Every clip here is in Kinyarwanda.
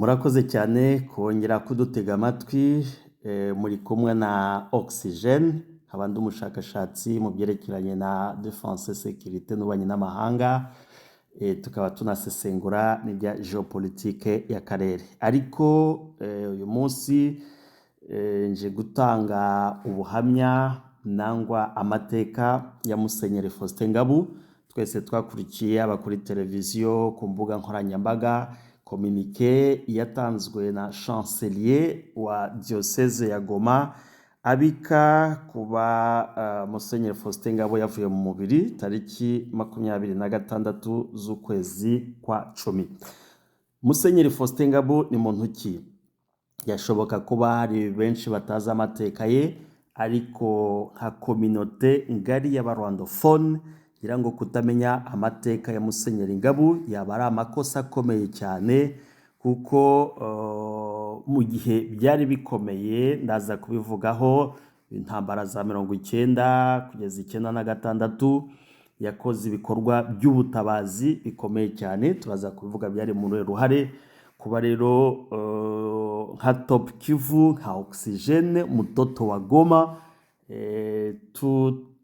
Murakoze cyane kongera kudutega amatwi muri kumwe na Oxygen nkaba ndi umushakashatsi mu byerekeranye na defense sécurité n'ububanyi n'amahanga tukaba tunasesengura n'ibya geopolitique y'akarere ariko uyu munsi nje gutanga ubuhamya nangwa amateka ya Musenyeri Faustin Ngabu twese twakurikiye aba kuri televiziyo ku mbuga nkoranyambaga communiqué yatanzwe na chancelier wa diocese ya Goma abika kuba Musenyeri Faustin Ngabu yavuye mu mubiri tariki 26 z'ukwezi kwa 10. Musenyeri Faustin Ngabu ni muntu ki? Yashoboka kuba hari benshi batazi amateka ye ariko nka communauté ngari y'abarwandophone ngira ngo kutamenya amateka ya Musenyeri Ngabu yaba ari amakosa akomeye cyane kuko mu gihe byari bikomeye ndaza kubivugaho intambara za 19 kugeza 96 yakoze ibikorwa by'ubutabazi bikomeye cyane turaza kubivuga byari mu ruhare kuba rero nka Top Kivu nka Oxygen mutoto wa Goma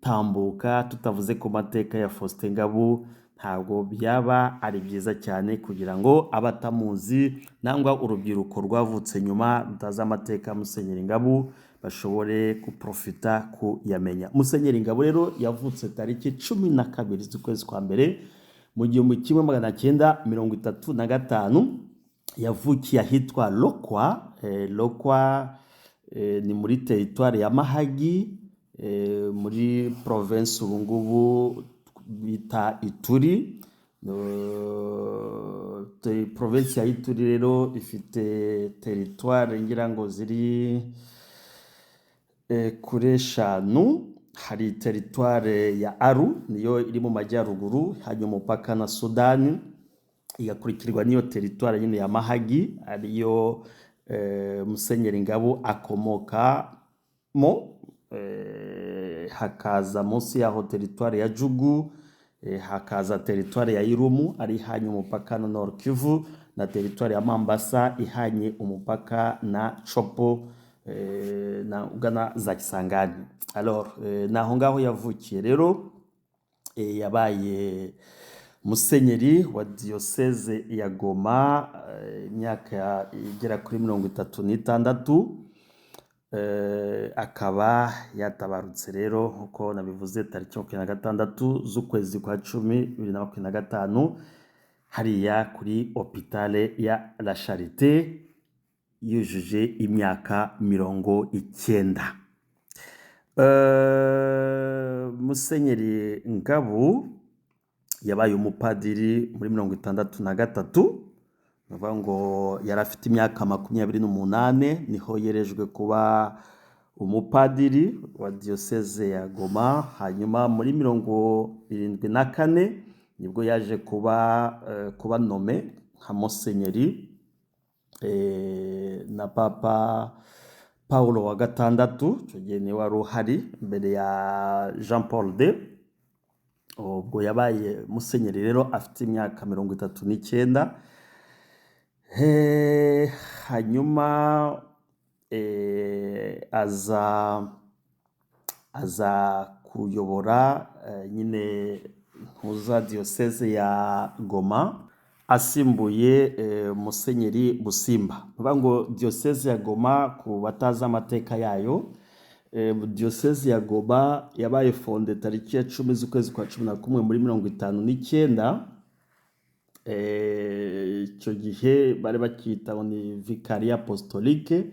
tambuka tutavuze ku mateka ya Faustin Ngabu ntabwo byaba ari byiza cyane kugira ngo abatamuzi nangwa urubyiruko rwavutse nyuma rutazi amateka Musenyeri Ngabu bashobore kuprofita kuyamenya. Musenyeri Ngabu rero yavutse tariki 12 z'ukwezi kwa mbere mu 1935 yavukiye ahitwa Lokwa. Lokwa ni muri territoire ya Mahagi muri province ubungubu bita Ituri. Province ya Ituri rero ifite territoire ngira ngo ziri kuri eshanu. Hari territoire ya Aru niyo iri mu majyaruguru hanyuma umupaka na Sudani, igakurikirwa niyo territoire nyine ya Mahagi ariyo Musenyeri Ngabu akomokamo. Hakaza munsi yaho territoire ya Jugu, hakaza territoire ya Irumu ari hanye umupaka na Nord Kivu, na territoire ya Mambasa ihanye umupaka na Chopo na Ugana za Kisangani. Alors naho ngaho yavukiye rero yabaye Musenyeri wa diocese ya Goma imyaka igera kuri 36. Akaba yatabarutse rero uko nabivuze tariki 26 z'ukwezi kwa 10 2025 hariya kuri hôpital ya La Charité yujuje imyaka 90. Musenyeri Ngabu yabaye umupadiri muri 63. Navuga ngo yari afite imyaka 28 niho yerejwe kuba umupadiri wa diocese ya Goma. Hanyuma muri 74 nibwo yaje kuba nome nka Musenyeri na Papa Paulo wa gatandatu cyogene wari uhari mbere ya Jean Paul II. Ubwo yabaye Musenyeri rero afite imyaka 39. Hanyuma aza kuyobora nyine ntuza diocese ya Goma asimbuye Musenyeri Busimba. Nuvuga ngo diocese ya Goma ku batazi amateka yayo, diocese ya Goma yabaye fonde tariki ya 10 z'ukwezi kwa 11 muri 59. Icyo gihe bari bakita ni Vicaria Apostolique.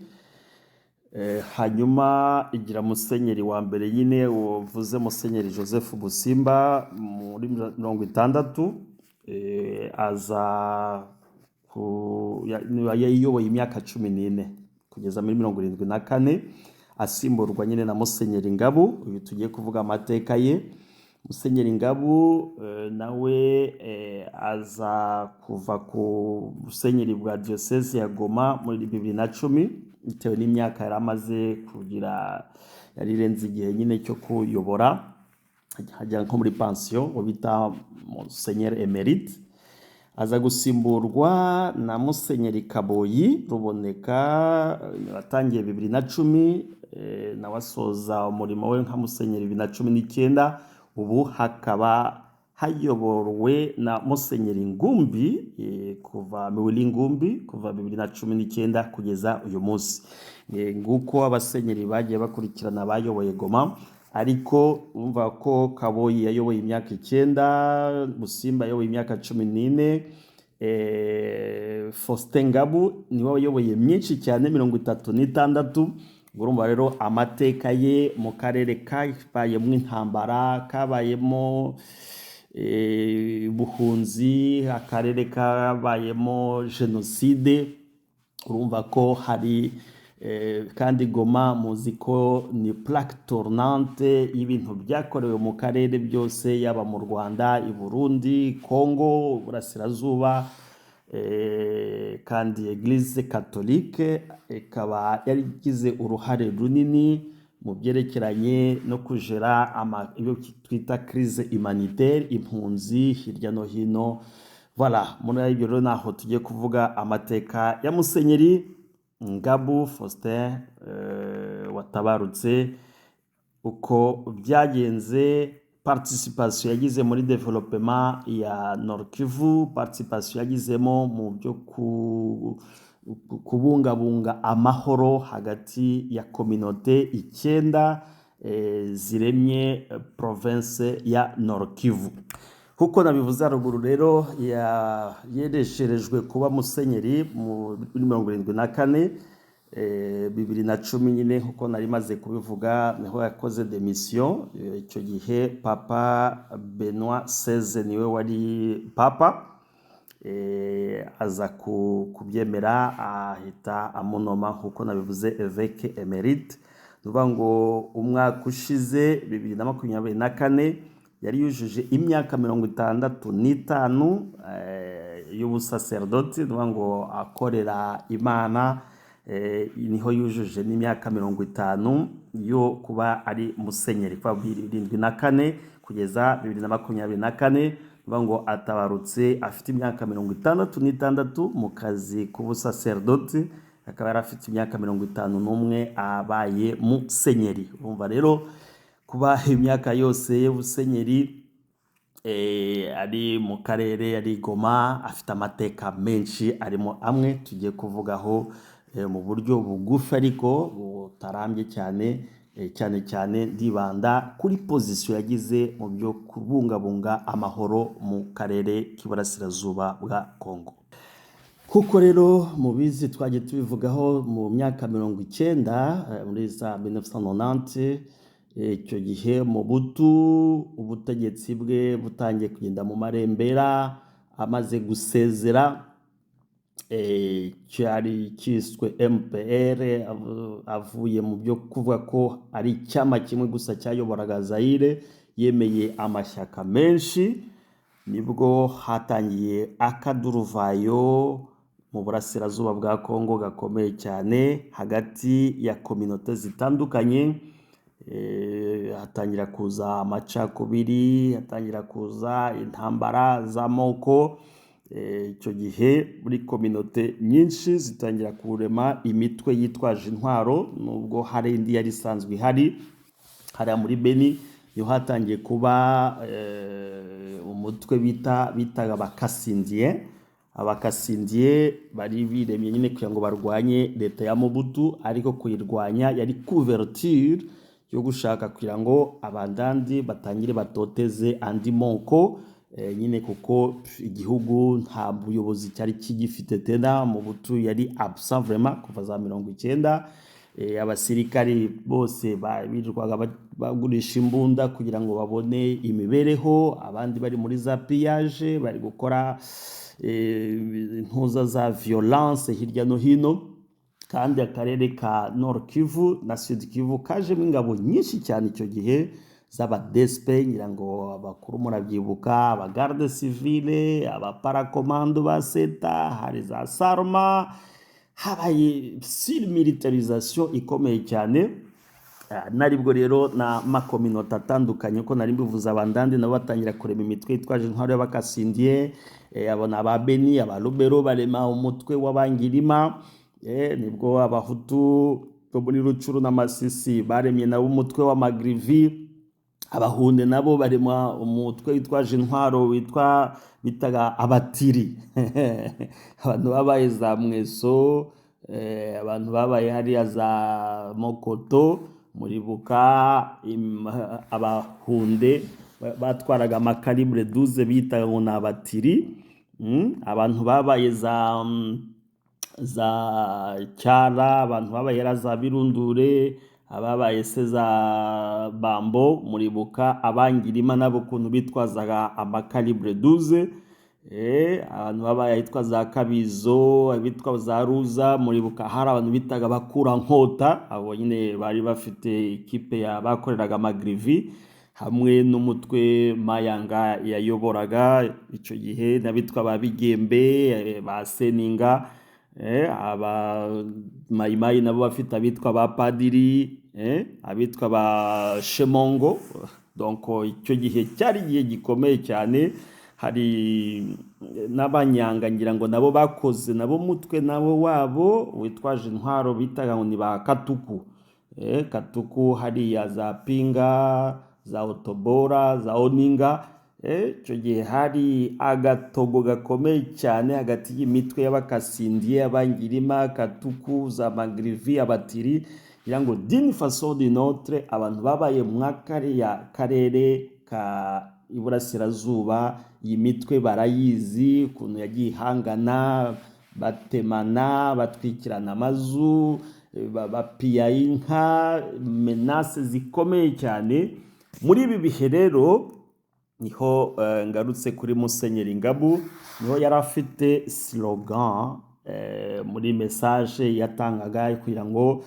Hanyuma igira Musenyeri wa mbere nyine uvuze Musenyeri Joseph Busimba muri 60. Aza yayiyoboye imyaka 14 kugeza muri 74 asimburwa nyine na Musenyeri Ngabu. Uyu tugiye kuvuga amateka ye. Musenyeri Ngabu nawe aza kuva ku Musenyeri bwa diocese ya Goma muri 2010 bitewe n'imyaka yari amaze kugira, yari irenze igihe nyine cyo kuyobora hajya nko muri pension bita Monseigneur Emerite. aza gusimburwa na Musenyeri Kaboyi Ruboneka watangiye 2010 nawe asoza umurimo we nka Musenyeri 2019 ubu hakaba hayoborwe na Musenyeri Ngumbi kuva Miwili Ngumbi kuva 2019 kugeza uyu munsi. Nguko abasenyeri bagiye bakurikirana bayoboye Goma, ariko umva ko Kaboyi yayoboye imyaka 9, Musimba yayoboye imyaka 14, Faustin Ngabu niwe wayoboye myinshi cyane 36. Urumva rero amateka ye mu karere kabayemo intambara, kabayemo buhunzi, akarere kabayemo jenoside, urumva ko hari kandi Goma muzi ko ni plaque tournante y'ibintu byakorewe mu karere byose, yaba mu Rwanda, i Burundi, Congo, Burasirazuba, kandi Eglise Catholique ikaba yarigize uruhare runini mu byerekeranye no kujera iyo twita crise humanitaire, impunzi hirya no hino. Voilà, muri ibyo rero naho tugiye kuvuga amateka ya Musenyeri Ngabu Faustin watabarutse, uko byagenze, participation yagize muri development ya Nord Kivu, participation yagizemo mu byo kubungabunga amahoro hagati ya communauté 9 ziremye province ya Nord Kivu. Kuko nabivuze haruguru rero yeresherejwe kuba musenyeri mu 1974, 2010 nyine nkuko nari maze kubivuga niho yakoze demission. Icyo gihe Papa Benoit XVI niwe wari papa, aza kubyemera ahita amunoma nkuko nabivuze évêque émérite. Nuvuga ngo umwaka ushize 2024 yari yujuje imyaka 65 y'ubusacerdote, nuvuga ngo akorera Imana, niho yujuje n'imyaka 50 yo kuba ari musenyeri kuva 2024 kugeza 2024. Nuvuga ngo atabarutse afite imyaka 66 mu kazi k'ubusacerdote, akaba yari afite imyaka 51 abaye musenyeri. Urumva rero kuba imyaka yose y'ubusenyeri ari mu karere ari Goma, afite amateka menshi, arimo amwe tugiye kuvugaho mu buryo bugufi ariko butarambye cyane, cyane ndibanda kuri position yagize mu byo kubungabunga amahoro mu karere k'iburasirazuba bwa Congo. Kuko rero mubizi twagiye tubivugaho mu myaka 90 muri za 1990, icyo gihe Mobutu ubutegetsi bwe butangiye kugenda mu marembera, amaze gusezera, cyari kiswe MPR, avuye mu byo kuvuga ko ari icyama kimwe gusa cyayoboraga Zaire, yemeye amashyaka menshi. Nibwo hatangiye akaduruvayo mu burasirazuba bwa Congo gakomeye cyane hagati ya communauté zitandukanye. Hatangira kuza amacakubiri, hatangira kuza intambara z'amoko. Icyo gihe muri communauté nyinshi zitangira kurema imitwe yitwaje intwaro, nubwo hari indi yari isanzwe ihari. Hariya muri Beni yo hatangiye kuba umutwe bitaga abakasindiye, bari biremye nyine kugira ngo barwanye leta ya Mobutu, ariko kuyirwanya yari couverture yo gushaka kugira ngo abandandi batangire batoteze andi moko, nyine kuko igihugu nta buyobozi cyari kigifite tena. Mobutu yari absent vraiment kuva za 90. Abasirikari bose birirwaga bagurisha imbunda kugira ngo babone imibereho, abandi bari muri za pillage, bari gukora intuza za violence hirya no hino. Kandi akarere ka Nord Kivu na Sud Kivu kajemo ingabo nyinshi cyane icyo gihe z'abadespe, ngira ngo abakuru murabyibuka, abagarde civile, abaparakomando ba Seta, hari za Sarma. Habaye militarisation ikomeye cyane, naribwo rero na makominota atandukanye ko nari mbivuze, abandandi nabo batangira kurema imitwe yitwaje intwaro y'abakasindiye, abo ni aba Beni, aba Lubero barema umutwe w'abangirima, nibwo abahutu bo muri Rucuru na Masisi baremye nabo umutwe w'amagrivi, abahunde nabo barema umutwe witwaje intwaro bitaga abatiri abantu babaye za Mweso, abantu babaye hariya za Mokoto, muribuka abahunde batwaraga amakalibre 12 bitaga ngo nabatiri. Abantu babaye za Cyara, abantu babaye za Birundure, ababaye se za Bambo, muribuka abangirima nabo kuntu bitwazaga amakalibre 12. Abantu babaye hitwa za Kabizo, abitwa za Ruza, muribuka hari abantu bitaga bakura nkota, abo nyine bari bafite ikipe bakoreraga amagrivi hamwe n'umutwe Mayanga yayoboraga icyo gihe, n'abitwa ba Bigembe, ba Seninga, aba Mayimayi nabo bafite abitwa ba Padiri, abitwa ba Shemongo. Donc icyo gihe cyari igihe gikomeye cyane. Hari n'abanyanga ngira ngo nabo bakoze nabo mutwe nabo wabo witwaje intwaro bitaga ngo ni ba Katuku. Katuku hariya za Pinga, za Otobora, za Oninga. Icyo gihe hari agatogo gakomeye cyane hagati y'imitwe y'abakasindiye, abangirima, Katuku, za magrivi, abatiri, ngira ngo d'une façon d'une autre abantu babaye mwakariya karere ka Iburasirazuba, iyi mitwe barayizi ukuntu yagiye ihangana, batemana, batwikirana amazu, bapiya inka, menace zikomeye cyane. Muri ibi bihe rero niho ngarutse kuri Musenyeri Ngabu, niho yari afite slogan muri message yatangaga kugira ngo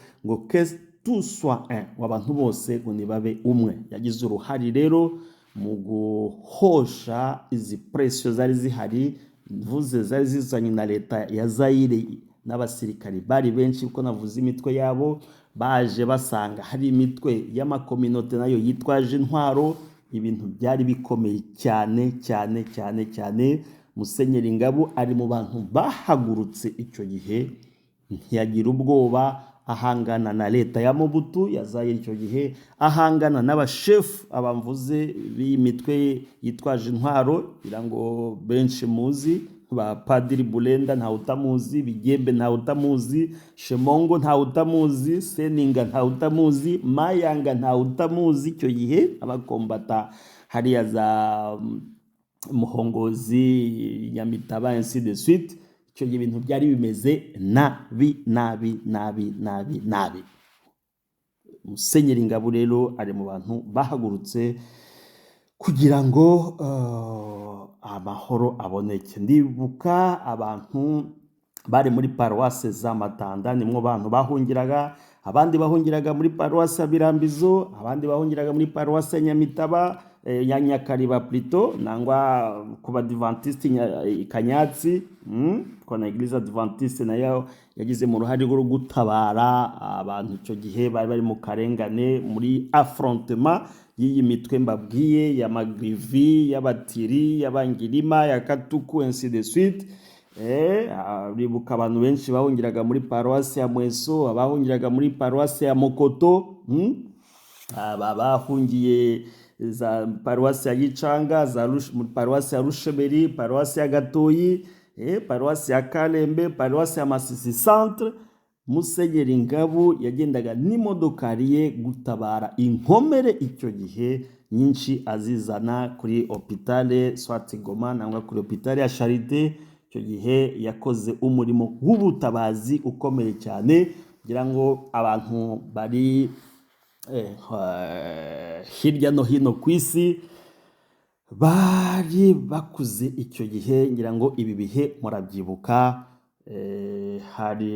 que tout soit un, abantu bose ngo nibabe umwe. Yagize uruhari rero mu guhosha izi pressure zari zihari, mvuze zari zizanye na leta ya Zaire n'abasirikari bari benshi, uko navuze imitwe yabo baje basanga hari imitwe y'amakominote nayo yitwaje intwaro. Ibintu byari bikomeye cyane cyane cyane cyane. Musenyeri Ngabu ari mu bantu bahagurutse icyo gihe, ntiyagira ubwoba, ahangana na leta ya Mobutu ya Zaire icyo gihe, ahangana n'abashefu abamvuze b'imitwe yitwaje intwaro, kugira ngo benshi muzi, ba Padiri Bulenda ntawe utamuzi, Bigembe ntawe utamuzi, Shemongo ntawe utamuzi, Seninga ntawe utamuzi, Mayanga ntawe utamuzi icyo gihe, abakombata hariya za Muhongozi, Nyamitaba, ainsi de suite. Icyo gihe ibintu byari bimeze nabi nabi nabi nabi nabi. Musenyeri Ngabu rero ari mu bantu bahagurutse kugira ngo amahoro aboneke. Ndibuka abantu bari muri paruwase za Matanda, nimwo bantu bahungiraga, abandi bahungiraga muri paruwase ya Birambizo, abandi bahungiraga muri paruwase ya Nyamitaba, ya Nyakariba plutôt, nangwa kuba Adventiste Kanyatsi, kwa na Eglise Adventiste nayo yagize mu ruhare rwo gutabara abantu icyo gihe bari mu karengane muri affrontement y'iyi mitwe mbabwiye ya magrivi, y'abatiri, y'abangirima, ya Katuku, ainsi de suite. Bibuka abantu benshi bahungiraga muri paruwasi ya Mweso, abahungiraga muri paruwasi ya Mokoto, bahungiye za paruwasi ya Gicanga, za paruwasi ya Rusheberi, paruwasi ya Gatoyi, paruwasi ya Kalembe, paruwasi ya Masisi Centre. Musenyeri Ngabu yagendaga n'imodokari ye gutabara inkomere icyo gihe, nyinshi azizana kuri hopitale Swati Goma nangwa kuri hopitale ya Charité. Icyo gihe yakoze umurimo w'ubutabazi ukomeye cyane, kugira ngo abantu bari hirya no hino ku isi bari bakuze icyo gihe. Ngira ngo ibi bihe murabyibuka, hari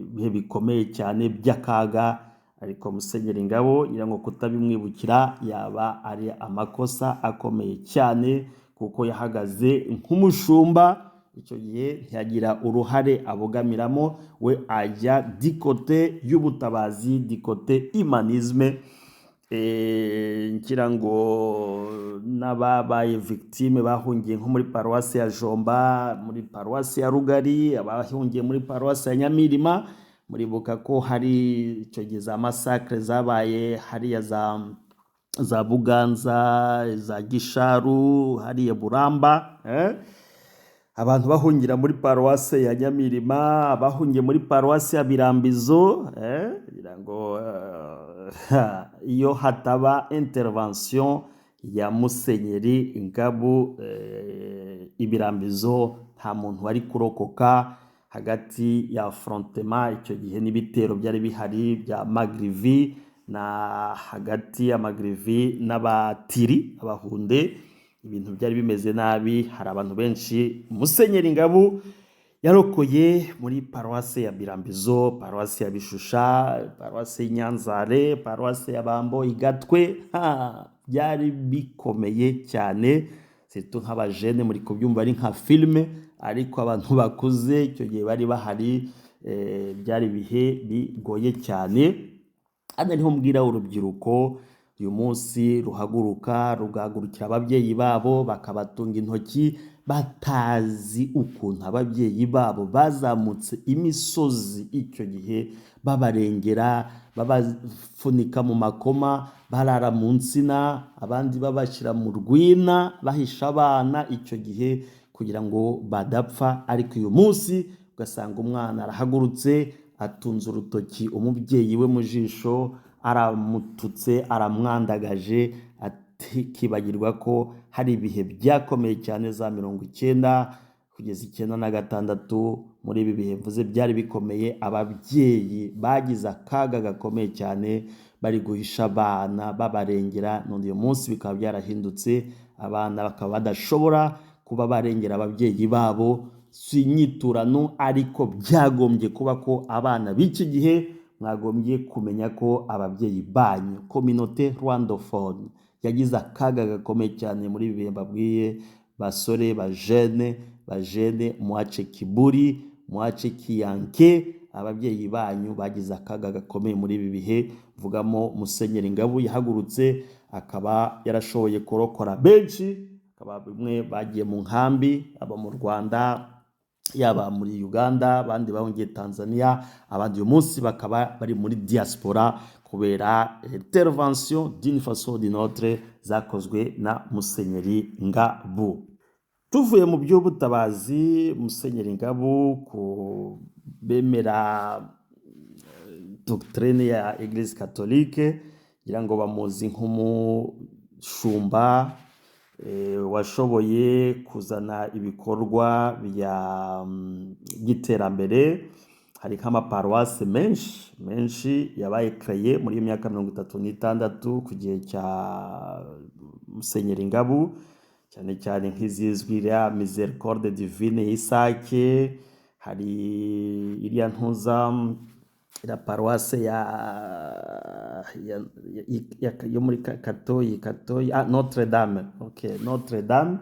ibihe bikomeye cyane by'akaga, ariko Musenyeri Ngabu ngira ngo kutabimwibukira yaba ari amakosa akomeye cyane, kuko yahagaze nk'umushumba icyo gihe ntiyagira uruhare abogamiramo, we ajya dikote y'ubutabazi, dikote imanisme. Ngira ngo n'ababaye victime bahungiye nko muri paruwasi ya Jomba, muri paruwasi ya Rugari, abahungiye muri paruwasi ya Nyamirima, muribuka ko hari icyo gihe za masakre zabaye hariya za Buganza, za Gisharu, hariya Buramba, abantu bahungira muri paruwasi ya Nyamirima, bahungiye muri paruwasi ya Birambizo, kugira ngo iyo hataba intervention ya Musenyeri Ngabu Ibirambizo nta muntu wari kurokoka. Hagati ya affrontement icyo gihe n'ibitero byari bihari bya Magrivi, na hagati ya Magrivi n'abatiri abahunde, ibintu byari bimeze nabi. Hari abantu benshi Musenyeri Ngabu yarokoye muri paruwasi ya Birambizo, paruwasi ya Bishusha, paruwasi y'Inyanzare, paruwasi ya Bambo, Igatwe. Byari bikomeye cyane, surtout nk'abajene muri kubyumva ari nka filime, ariko abantu bakuze icyo gihe bari bahari. Byari ibihe bigoye cyane. Hano niho mbwira urubyiruko uyu munsi ruhaguruka rugahagurukira ababyeyi babo, bakabatunga intoki, batazi ukuntu ababyeyi babo bazamutse imisozi icyo gihe, babarengera, babafunika mu makoma, barara mu nsina, abandi babashyira mu rwina, bahisha abana icyo gihe kugira ngo badapfa. Ariko uyu munsi ugasanga umwana arahagurutse, atunze urutoki umubyeyi we mu jisho, aramututse, aramwandagaje, akibagirwa ko hari ibihe byakomeye cyane za 90 kugeza 96. Muri ibi bihe mvuze byari bikomeye, ababyeyi bagize akaga gakomeye cyane, bari guhisha abana babarengera. None uyu munsi bikaba byarahindutse, abana bakaba badashobora kuba barengera ababyeyi babo. Si inyiturano, ariko byagombye kuba ko abana b'iki gihe mwagombye kumenya ko ababyeyi banyu, communauté rwandophone, yagize akaga gakomeye cyane muri ibi bihe mbabwiye. Basore, bajene, mwace kiburi, mwace kiyanke, ababyeyi banyu bagize akaga gakomeye muri ibi bihe. Mvugamo Musenyeri Ngabu yahagurutse, akaba yarashoboye kurokora benshi, akaba bimwe bagiye mu nkambi, aba mu Rwanda, yaba muri Uganda, abandi bahungiye Tanzania, abandi uyu munsi bakaba bari muri diaspora kubera intervention d'une façon d'une autre zakozwe na Musenyeri Ngabu. Tuvuye mu by'ubutabazi, Musenyeri Ngabu ku bemera doctrine ya Eglise Catholique, ngira ngo bamuzi nk'umushumba washoboye kuzana ibikorwa by'iterambere. Hari nk'amaparuwase menshi yabaye créé muri iyo myaka 36 ku gihe cya Musenyeri Ngabu, cyane cyane nk'izizwi ya Miséricorde Divine y'Isake, hari iriya ntuza ira paruwase yo muri Katoyi, Notre Dame, Notre Dame,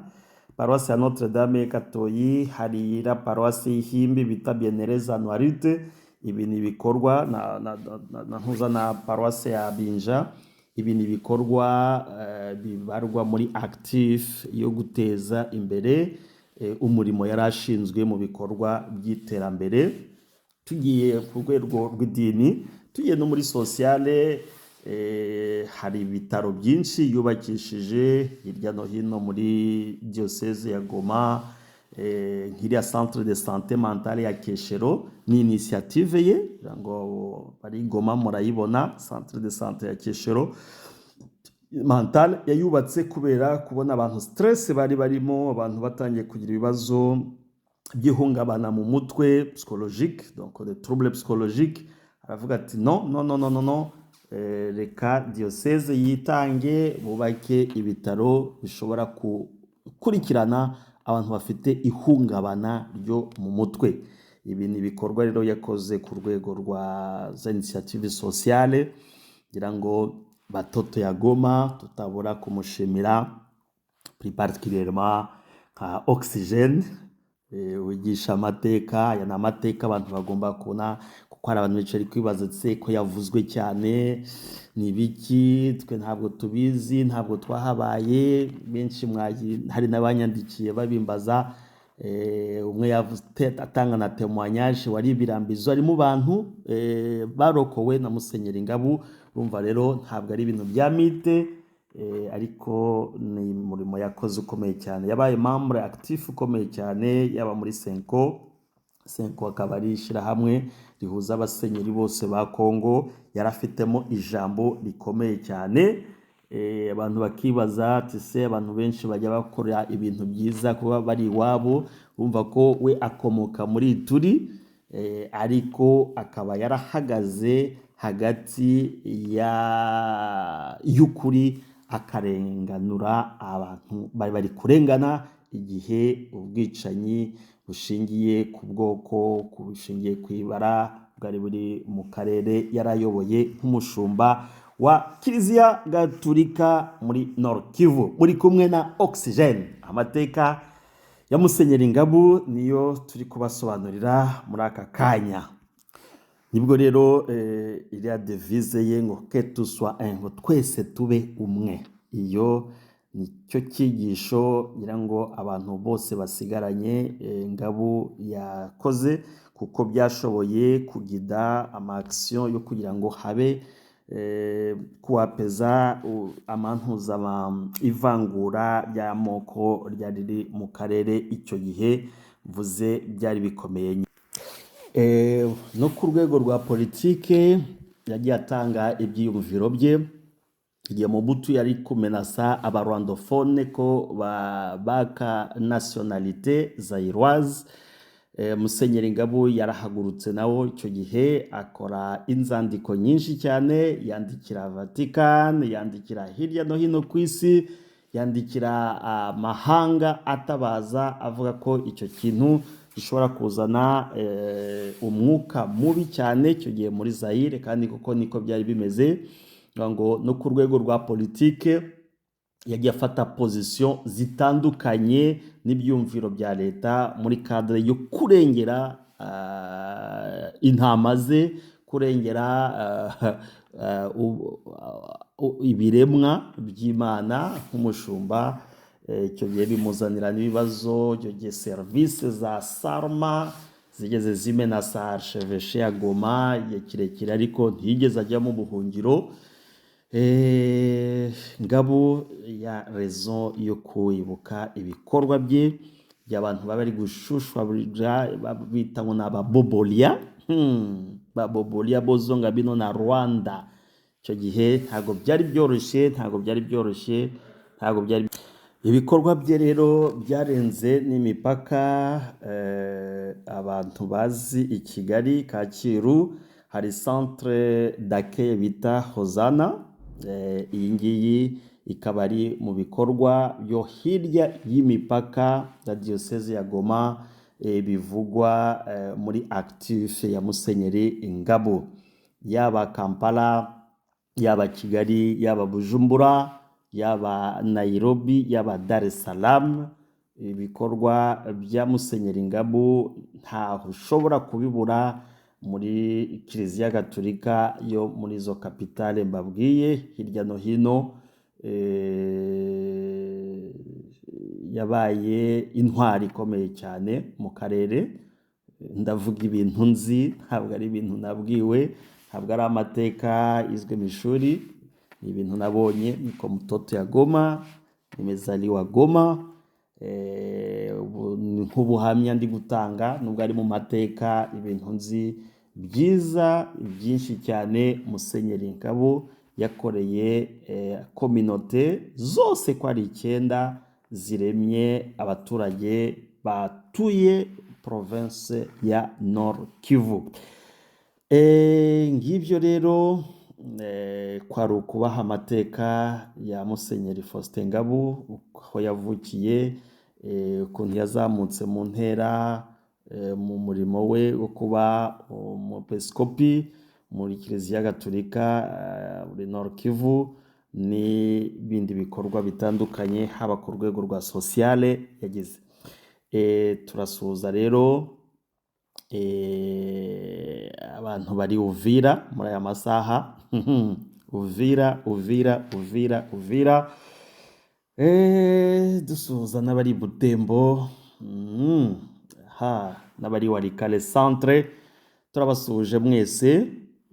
paruwase ya Notre Dame Katoyi. hari ira paruwase y'Ihimbi bita Bienereza Noirite. Ibi ni ibikorwa na ntuza na paruwase ya Binja. Ibi ni ibikorwa bibarwa muri active yo guteza imbere umurimo yarashinzwe mu bikorwa by'iterambere. Tugiye ku rwego rw'idini, tugiye no muri sociale, hari ibitaro byinshi yubakishije hirya no hino muri diocese ya Goma. Nk'iriya centre de santé mentale ya Keshero ni initiative ye, ngo bari Goma murayibona. Centre de santé ya Keshero mentale yayubatse kubera kubona abantu stress bari barimo, abantu batangiye kugira ibibazo by'ihungabana mu mutwe, psychologique, donc des troubles psychologiques. Aravuga ati no, reka diocese yitange, bubake ibitaro bishobora gukurikirana abantu bafite ihungabana ryo mu mutwe. Ibi ni ibikorwa rero yakoze ku rwego rwa za initiative sociale, ngira ngo batoto ya Goma tutabura kumushimira plus particulièrement nka Oxygène, wigisha amateka. Aya ni amateka abantu bagomba kubona, kuko hari abantu benshi bari kwibaza se ko yavuzwe cyane ni ibiki, twe ntabwo tubizi, ntabwo twahabaye. Benshi hari n'abanyandikiye babimbaza. Umwe atanga na témoignage wari ibirambizo, ari mu bantu barokowe na Musenyeri Ngabu. Urumva rero ntabwo ari ibintu bya mite, ariko ni umurimo yakoze ukomeye cyane. Yabaye membre actif ukomeye cyane, yaba muri Senko akaba ari ishyirahamwe rihuza abasenyeri bose ba Kongo. Yarafitemo ijambo rikomeye cyane. Abantu bakibaza ati se abantu benshi bajya bakora ibintu byiza kuba bari iwabo. Urumva ko we akomoka muri Ituri, ariko akaba yarahagaze hagati y'ukuri, akarenganura abantu bari kurengana igihe ubwicanyi bushingiye ku bwoko, bushingiye ku ibara bwari buri mu karere yarayoboye nk'umushumba wa Kiliziya Gatulika muri Nord Kivu. Muri kumwe na Oxygene. Amateka ya Musenyeri Ngabu niyo turi kubasobanurira muri aka kanya. Nibwo rero iriya devise ye ngo que tu sois un, ngo twese tube umwe. Iyo nicyo cyigisho ngira ngo abantu bose basigaranye Ngabu yakoze, kuko byashoboye kugida ama-action yo kugira ngo habe kuwapeza amantuza ivangura ry'amoko ryari riri mu karere icyo gihe. Mvuze byari bikomeye. No ku rwego rwa politike yagiye atanga ibyiyumviro bye. Igihe Mobutu yari kumenasa abarwandophone ko baka nationalité zairoise, Musenyeri Ngabu yarahagurutse nawo icyo gihe akora inzandiko nyinshi cyane, yandikira Vatican, yandikira hirya no hino ku isi, yandikira amahanga atabaza avuga ko icyo kintu gishobora kuzana umwuka mubi cyane icyo gihe muri Zaire, kandi koko niko byari bimeze. Ngo no ku rwego rwa politike yagiye afata position zitandukanye n'ibyumviro bya leta muri cadre yo kurengera intama ze, kurengera ibiremwa by'Imana nk'umushumba. Icyo gihe bimuzanira n'ibibazo. Icyo gihe service za Sarma zigeze zimenasa archevêché ya Goma igihe kirekire, ariko ntiyigeze ajya mu buhungiro. Ngabu ya raison yo kwibuka ibikorwa bye by'abantu baba bari gushushwa bita ngo n'ababobolia, babobolia bozonga bino na Rwanda. Icyo gihe ntabwo byari byoroshye. Ibikorwa bye rero byarenze n'imipaka. Abantu bazi i Kigali Kacyiru hari centre d'accueil bita Hozana. Iyi ngiyi ikaba ari mu bikorwa byo hirya y'imipaka ya Diocese ya Goma, bivugwa muri actif ya Musenyeri Ngabu. Yaba Kampala, yaba Kigali, yaba Bujumbura, yaba Nairobi, yaba Dar es Salaam, ibikorwa bya Musenyeri Ngabu ntaho ushobora kubibura muri Kiliziya Gatulika yo muri izo kapitale mbabwiye hirya no hino. Yabaye intwari ikomeye cyane mu karere. Ndavuga ibintu nzi, ntabwo ari ibintu nabwiwe, ntabwo ari amateka izwe mu ishuri, ni ibintu nabonye. Niko mtoto ya Goma, nimezaliwa Goma. Nk'ubuhamya ndi gutanga, nubwo ari mu mateka, ibintu nzi byiza byinshi cyane Musenyeri Ngabu yakoreye communauté zose ko ari 9 ziremye abaturage batuye province ya Nord Kivu. Ngibyo rero kwari ukubaha amateka ya Musenyeri Faustin Ngabu, aho yavukiye, ukuntu yazamutse mu ntera mu murimo we wo kuba umwepiskopi muri Kiliziya Gatulika muri Nord Kivu, n'ibindi bikorwa bitandukanye haba ku rwego rwa sociale yagize. turasuhuza rero abantu bari Uvira muri aya masaha Uvira dusuhuza n'abari Butembo n'abari Walikale centre, turabasuhuje mwese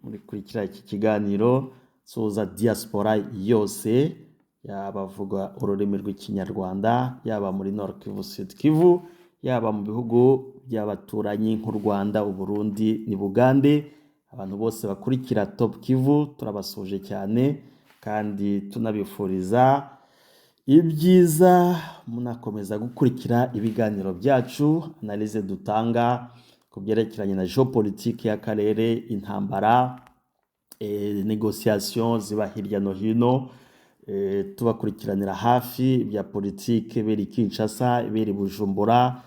muri kurikira iki kiganiro. Suhuza diaspora yose, yaba avuga ururimi rw'ikinyarwanda, yaba muri Nord Kivu, Sud Kivu, yaba mu bihugu by'abaturanyi nk'u Rwanda, u Burundi ni Bugande. Abantu bose bakurikira Top Kivu turabasuhuje cyane, kandi tunabifuriza ibyiza. Munakomeza gukurikira ibiganiro byacu, analize dutanga ku byerekeranye na geopolitique y'akarere, intambara, negociation ziba hirya no hino, tubakurikiranira hafi bya politike beri Kinshasa, beri Bujumbura,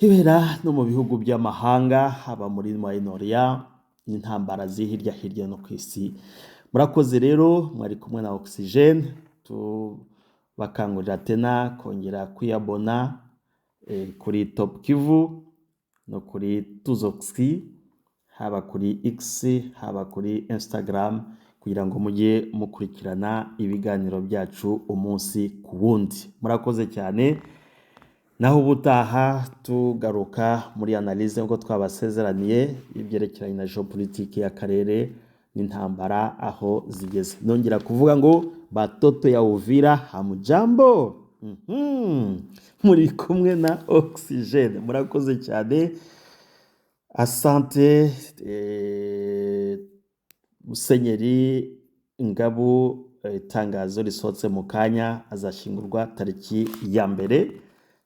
ibera no mu bihugu by'amahanga, haba muri Moyen-Orient, n'intambara hirya no ku isi. Murakoze rero, mwari kumwe na Oxygene. Bakangurira tena kongera kwiyabona kuri Top Kivu no kuri Tuzoxi, haba kuri X, haba kuri Instagram, kugira ngo mujye mukurikirana ibiganiro byacu umunsi ku wundi. Murakoze cyane, naho ubutaha tugaruka muri analyse ngo twabasezeraniye ibyerekeranye na geopolitique y'akarere n'intambara aho zigeze. Nongera kuvuga ngo batoto ya Uvira, hamujambo. Muri kumwe na Oxygene. Murakoze cyane, asante. Musenyeri Ngabu, itangazo risohotse mu kanya, azashingurwa tariki ya mbere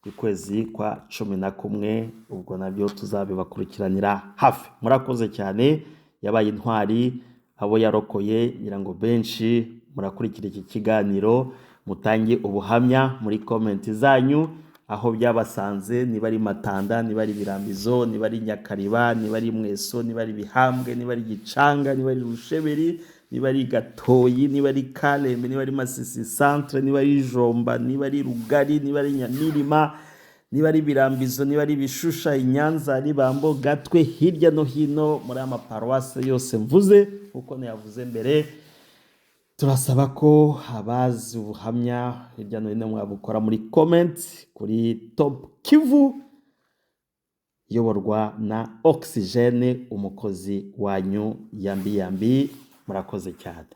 y'ukwezi kwa 11. Ubwo nabyo tuzabibakurikiranira hafi. Murakoze cyane, yabaye intwari, abo yarokoye ngira ngo benshi murakurikira iki kiganiro, mutange ubuhamya muri comment zanyu aho byabasanze, niba ari Matanda, niba ari Birambizo, niba ari Nyakariba, niba ari Mweso, niba ari Bihambwe, niba ari Gicanga, niba ari Rusheberi, niba ari Gatoyi, niba ari Kalembe, niba ari Masisi centre, niba ari Jomba, niba ari Rugari, niba ari Nyamirima, niba ari Birambizo, niba ari Bishusha, Inyanza, Ribambo, Gatwe, hirya no hino muri amaparuwase yose mvuze uko nayavuze mbere. Turasaba ko abazi ubuhamya hirya no hino mwabukora muri comment kuri Top Kivu, iyoborwa na Oxygene, umukozi wanyu yambi. Murakoze cyane.